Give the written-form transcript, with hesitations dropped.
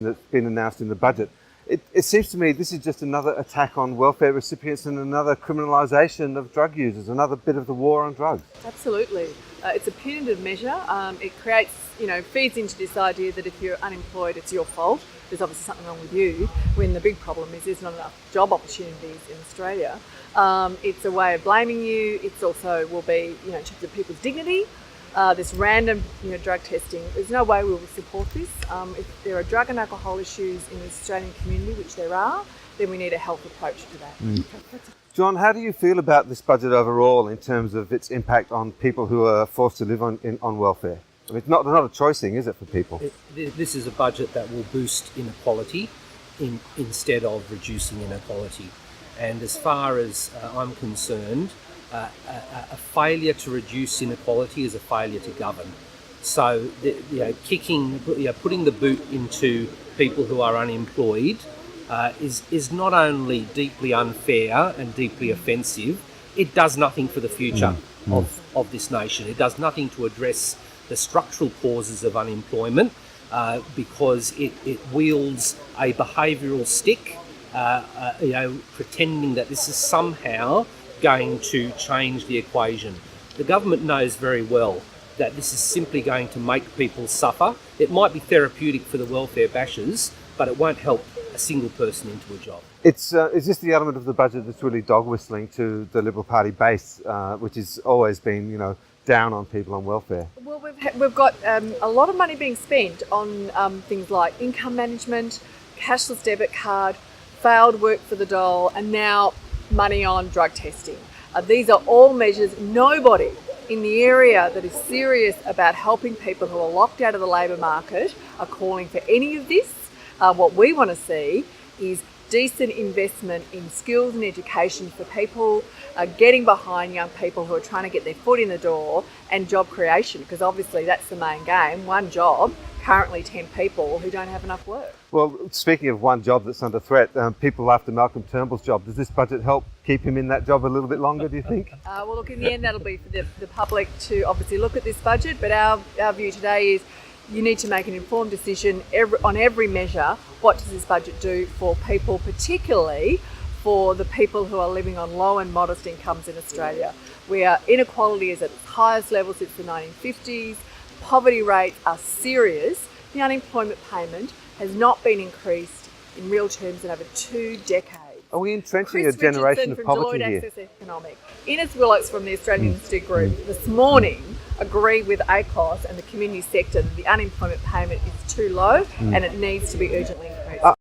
that's been announced in the budget. It seems to me this is just another attack on welfare recipients and another criminalisation of drug users, another bit of the war on drugs. Absolutely. It's a punitive measure. It creates, feeds into this idea that if you're unemployed, it's your fault. There's obviously something wrong with you, when the big problem is there's not enough job opportunities in Australia. It's a way of blaming you. It's also will be, in terms of people's dignity. This random, drug testing. There's no way we will support this. If there are drug and alcohol issues in the Australian community, which there are, then we need a health approach to that. John, how do you feel about this budget overall in terms of its impact on people who are forced to live on welfare? I mean, it's not a choice thing, is it, for people? This is a budget that will boost inequality instead of reducing inequality. And as far as I'm concerned, a failure to reduce inequality is a failure to govern. So, putting the boot into people who are unemployed is not only deeply unfair and deeply offensive, it does nothing for the future of this nation. It does nothing to address the structural causes of unemployment because it wields a behavioural stick, pretending that this is somehow going to change the equation. The government knows very well that this is simply going to make people suffer. It might be therapeutic for the welfare bashers, but it won't help a single person into a job. Is this the element of the budget that's really dog whistling to the Liberal Party base, which has always been, down on people on welfare? Well, we've got a lot of money being spent on things like income management, cashless debit card, failed work for the dole, and now money on drug testing. These are all measures. Nobody in the area that is serious about helping people who are locked out of the labour market are calling for any of this. What we want to see is decent investment in skills and education for people, getting behind young people who are trying to get their foot in the door, and job creation, because obviously that's the main game. One job, currently 10 people who don't have enough work. Well, speaking of one job that's under threat, people after Malcolm Turnbull's job, does this budget help keep him in that job a little bit longer, do you think? Well, look, in the end, that'll be for the public to obviously look at this budget, but our view today is you need to make an informed decision on every measure. What does this budget do for people, particularly for the people who are living on low and modest incomes in Australia, where inequality is at its highest level since the 1950s, poverty rates are serious, the unemployment payment has not been increased in real terms in over 2 decades. Are we entrenching a generation of poverty here? Access Economic. Ines Willox from the Australian Institute Group this morning agreed with ACOS and the community sector that the unemployment payment is too low and it needs to be urgently increased.